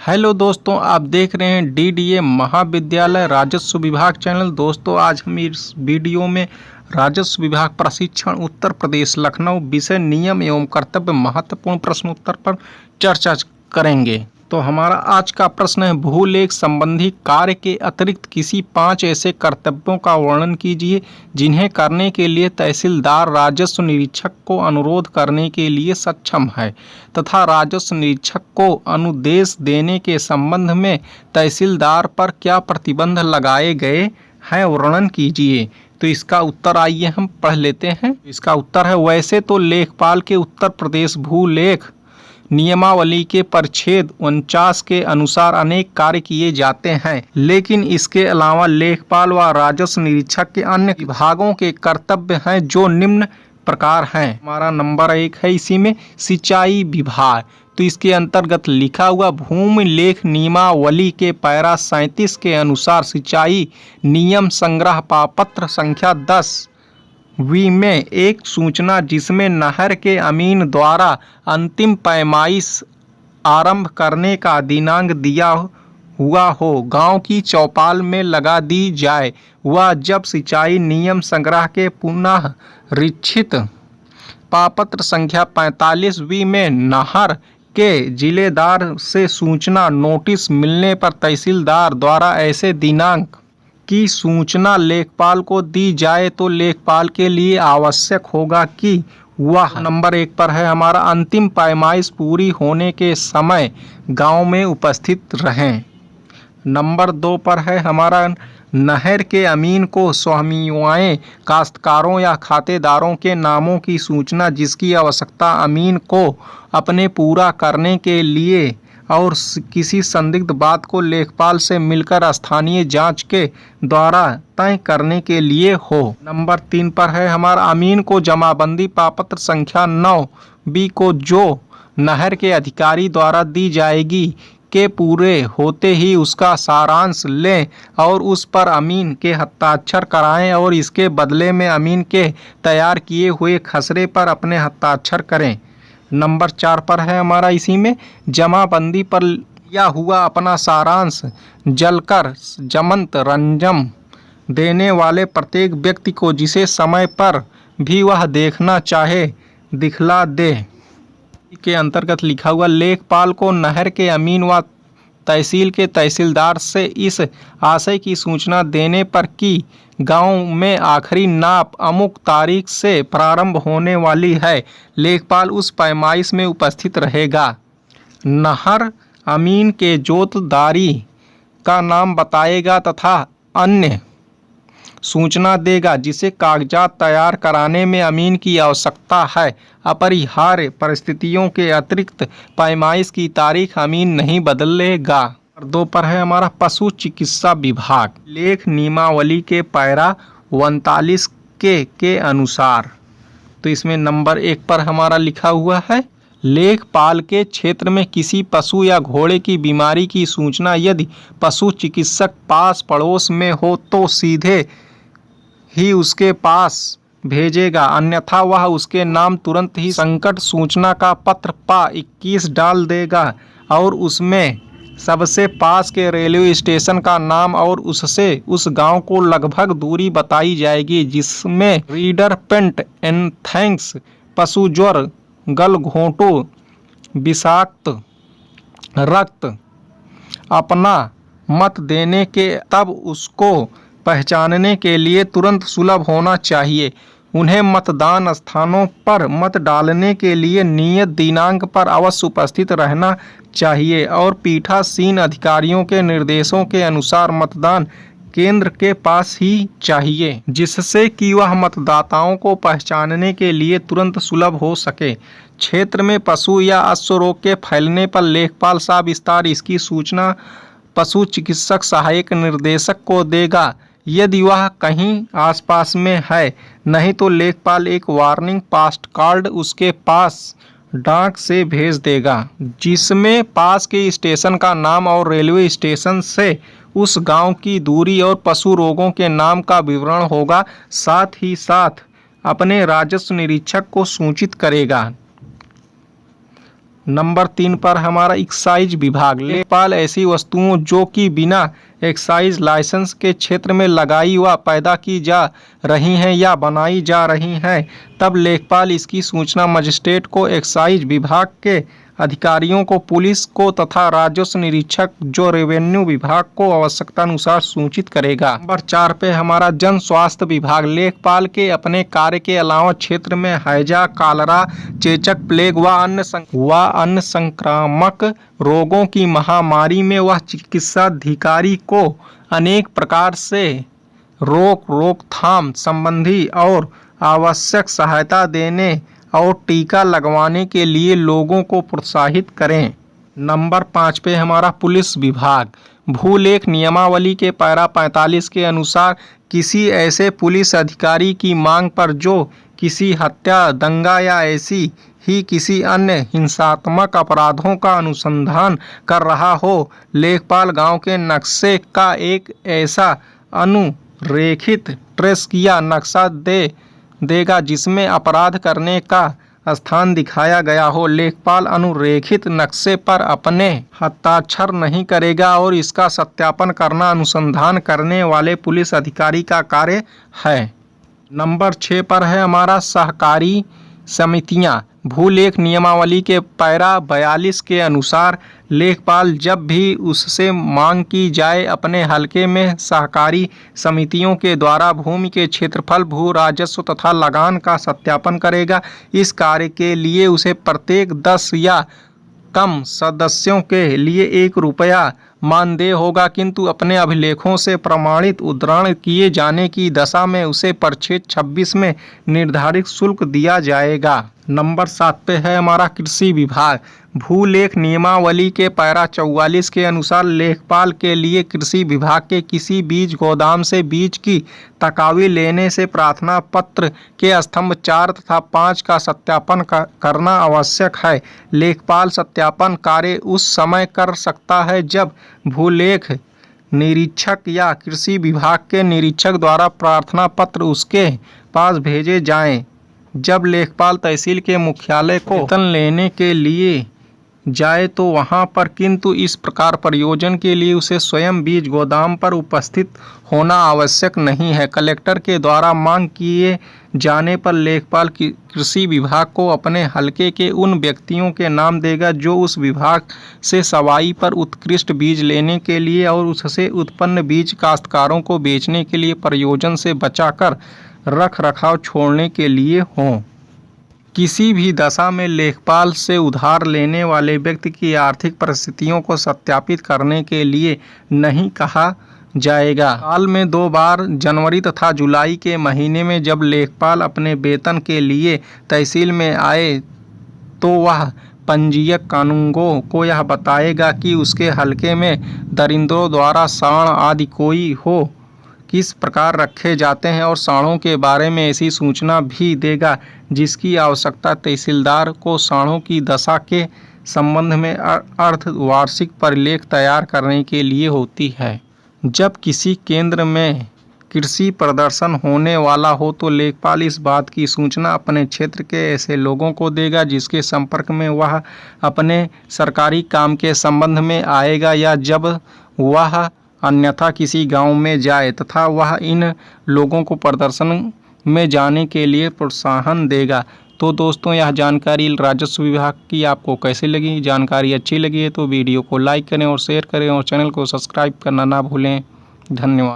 Hello दोस्तों, आप देख रहे हैं डीडीए महाविद्यालय राजस्व विभाग चैनल। दोस्तों, आज हम इस वीडियो में राजस्व विभाग प्रशिक्षण उत्तर प्रदेश लखनऊ विषय नियम एवं कर्तव्य महत्वपूर्ण प्रश्नोत्तर पर चर्चा करेंगे। तो हमारा आज का प्रश्न है, भूलेख संबंधी कार्य के अतिरिक्त किसी 5 ऐसे कर्तव्यों का वर्णन कीजिए जिन्हें करने के लिए तहसीलदार राजस्व निरीक्षक को अनुरोध करने के लिए सक्षम है तथा राजस्व निरीक्षक को अनुदेश देने के संबंध में तहसीलदार पर क्या प्रतिबंध लगाए गए हैं, वर्णन कीजिए। तो इसका उत्तर आइए हम पढ़ लेते हैं। इसका उत्तर है, वैसे तो लेखपाल के उत्तर प्रदेश भूलेख नियमावली के परिच्छेद 49 के अनुसार अनेक कार्य किए जाते हैं, लेकिन इसके अलावा लेखपाल व राजस्व निरीक्षक के अन्य विभागों के कर्तव्य हैं जो निम्न प्रकार हैं। हमारा नंबर 1 है इसी में सिंचाई विभाग। तो इसके अंतर्गत लिखा हुआ भूमि लेख नियमावली के पैरा 37 के अनुसार सिंचाई नियम संग्रह पापत्र संख्या 10 वी में एक सूचना जिसमें नहर के अमीन द्वारा अंतिम पैमाइश आरंभ करने का दिनांक दिया हुआ हो, गांव की चौपाल में लगा दी जाए। वह जब सिंचाई नियम संग्रह के पुनः रीक्षित पापत्र संख्या 45 वी में नहर के जिलेदार से सूचना नोटिस मिलने पर तहसीलदार द्वारा ऐसे दिनांक की सूचना लेखपाल को दी जाए तो लेखपाल के लिए आवश्यक होगा कि वह नंबर 1 पर है हमारा अंतिम पैमाइश पूरी होने के समय गांव में उपस्थित रहें। नंबर 2 पर है हमारा नहर के अमीन को स्वामियों काश्तकारों या खातेदारों के नामों की सूचना जिसकी आवश्यकता अमीन को अपने पूरा करने के लिए और किसी संदिग्ध बात को लेखपाल से मिलकर स्थानीय जांच के द्वारा तय करने के लिए हो। नंबर 3 पर है हमारा अमीन को जमाबंदी पापत्र संख्या 9 बी को जो नहर के अधिकारी द्वारा दी जाएगी के पूरे होते ही उसका सारांश लें और उस पर अमीन के हस्ताक्षर कराएं और इसके बदले में अमीन के तैयार किए हुए खसरे पर अपने हस्ताक्षर करें। नंबर 4 पर है हमारा इसी में जमाबंदी पर लिया हुआ अपना सारांश जलकर जमंत रंजम देने वाले प्रत्येक व्यक्ति को जिसे समय पर भी वह देखना चाहे दिखला दे। के अंतर्गत लिखा हुआ लेखपाल को नहर के अमीन व तहसील के तहसीलदार से इस आशय की सूचना देने पर कि गांव में आखिरी नाप अमुक तारीख से प्रारंभ होने वाली है, लेखपाल उस पैमाइश में उपस्थित रहेगा। नहर अमीन के जोतदारी का नाम बताएगा तथा अन्य सूचना देगा जिसे कागजात तैयार कराने में अमीन की आवश्यकता है। अपरिहार्य परिस्थितियों के अतिरिक्त पैमाइश की तारीख अमीन नहीं बदलेगा। 2 पर है हमारा पशु चिकित्सा विभाग लेख नियमावली के पैरा 39 के अनुसार। तो इसमें नंबर 1 पर हमारा लिखा हुआ है, लेखपाल के क्षेत्र में किसी पशु या घोड़े की बीमारी की सूचना यदि पशु चिकित्सक पास पड़ोस में हो तो सीधे ही उसके पास भेजेगा, अन्यथा वह उसके नाम तुरंत ही संकट सूचना का पत्र पा 21 डाल देगा और उसमें सबसे पास के रेलवे स्टेशन का नाम और उससे उस गांव को लगभग दूरी बताई जाएगी जिसमें रीडर पेंट एंथ्रेक्स पशु ज्वर गलघोंटू विषाक्त रक्त अपना मत देने के तब उसको पहचानने के लिए तुरंत सुलभ होना चाहिए। उन्हें मतदान स्थानों पर मत डालने के लिए नियत दिनांक पर अवश्य उपस्थित रहना चाहिए और पीठासीन अधिकारियों के निर्देशों के अनुसार मतदान केंद्र के पास ही चाहिए, जिससे कि वह मतदाताओं को पहचानने के लिए तुरंत सुलभ हो सके। क्षेत्र में पशु या अश्व रोग के फैलने पर लेखपाल सविस्तार इसकी सूचना पशु चिकित्सक सहायक निर्देशक को देगा यदि वह कहीं आसपास में है, नहीं तो लेखपाल एक वार्निंग पोस्ट कार्ड उसके पास डाक से भेज देगा जिसमें पास के स्टेशन का नाम और रेलवे स्टेशन से उस गांव की दूरी और पशु रोगों के नाम का विवरण होगा। साथ ही साथ अपने राजस्व निरीक्षक को सूचित करेगा। नंबर 3 पर हमारा एक्साइज विभाग। लेखपाल ऐसी वस्तुओं जो कि बिना एक्साइज लाइसेंस के क्षेत्र में लगाई व पैदा की जा रही हैं या बनाई जा रही हैं, तब लेखपाल इसकी सूचना मजिस्ट्रेट को, एक्साइज विभाग के अधिकारियों को, पुलिस को तथा राजस्व निरीक्षक जो रेवेन्यू विभाग को आवश्यकता अनुसार सूचित करेगा। नंबर 4 पे हमारा जन स्वास्थ्य विभाग। लेखपाल के अपने कार्य के अलावा क्षेत्र में हैजा, कालरा, चेचक, प्लेग व अन्य संक्रामक रोगों की महामारी में वह चिकित्साधिकारी को अनेक प्रकार से रोकथाम संबंधी और आवश्यक सहायता देने और टीका लगवाने के लिए लोगों को प्रोत्साहित करें। नंबर 5 पे हमारा पुलिस विभाग। भूलेख नियमावली के पैरा 45 के अनुसार किसी ऐसे पुलिस अधिकारी की मांग पर जो किसी हत्या, दंगा या ऐसी ही किसी अन्य हिंसात्मक अपराधों का अनुसंधान कर रहा हो, लेखपाल गांव के नक्शे का एक ऐसा अनुरेखित ट्रेस किया नक्शा देगा जिसमें अपराध करने का स्थान दिखाया गया हो। लेखपाल अनुरेखित नक्शे पर अपने हस्ताक्षर नहीं करेगा और इसका सत्यापन करना अनुसंधान करने वाले पुलिस अधिकारी का कार्य है। नंबर 6 पर है हमारा सहकारी समितियां। भूलेख नियमावली के पैरा 42 के अनुसार लेखपाल जब भी उससे मांग की जाए अपने हलके में सहकारी समितियों के द्वारा भूमि के क्षेत्रफल, भू राजस्व तथा लगान का सत्यापन करेगा। इस कार्य के लिए उसे प्रत्येक 10 या कम सदस्यों के लिए 1 रुपया मानदेय होगा, किंतु अपने अभिलेखों से प्रमाणित उद्धरण किए जाने की दशा में उसे परिच्छेद 26 में निर्धारित शुल्क दिया जाएगा। नंबर 7 पे है हमारा कृषि विभाग। भूलेख नियमावली के पैरा 44 के अनुसार लेखपाल के लिए कृषि विभाग के किसी बीज गोदाम से बीज की तकावी लेने से प्रार्थना पत्र के स्तंभ 4 तथा 5 का सत्यापन करना आवश्यक है। लेखपाल सत्यापन कार्य उस समय कर सकता है जब भूलेख निरीक्षक या कृषि विभाग के निरीक्षक द्वारा प्रार्थना पत्र उसके पास भेजे जाएं। जब लेखपाल तहसील के मुख्यालय को वेतन लेने के लिए जाए तो वहां पर, किंतु इस प्रकार प्रयोजन के लिए उसे स्वयं बीज गोदाम पर उपस्थित होना आवश्यक नहीं है। कलेक्टर के द्वारा मांग किए जाने पर लेखपाल कृषि विभाग को अपने हलके के उन व्यक्तियों के नाम देगा जो उस विभाग से सवाई पर उत्कृष्ट बीज लेने के लिए और उससे उत्पन्न बीज काश्तकारों को बेचने के लिए प्रयोजन से बचाकर रख रखाव छोड़ने के लिए हों। किसी भी दशा में लेखपाल से उधार लेने वाले व्यक्ति की आर्थिक परिस्थितियों को सत्यापित करने के लिए नहीं कहा जाएगा। साल में 2 बार जनवरी तथा जुलाई के महीने में जब लेखपाल अपने वेतन के लिए तहसील में आए तो वह पंजीयक कानूनगों को यह बताएगा कि उसके हलके में दरिंदों द्वारा साँड़ आदि कोई हो किस प्रकार रखे जाते हैं और साँड़ों के बारे में ऐसी सूचना भी देगा जिसकी आवश्यकता तहसीलदार को साँड़ों की दशा के संबंध में अर्धवार्षिक परिलेख तैयार करने के लिए होती है। जब किसी केंद्र में कृषि प्रदर्शन होने वाला हो तो लेखपाल इस बात की सूचना अपने क्षेत्र के ऐसे लोगों को देगा जिसके संपर्क में वह अपने सरकारी काम के संबंध में आएगा या जब वह अन्यथा किसी गांव में जाए तथा वह इन लोगों को प्रदर्शन में जाने के लिए प्रोत्साहन देगा। तो दोस्तों, यह जानकारी राजस्व विभाग की आपको कैसी लगी? जानकारी अच्छी लगी है तो वीडियो को लाइक करें और शेयर करें और चैनल को सब्सक्राइब करना ना भूलें। धन्यवाद।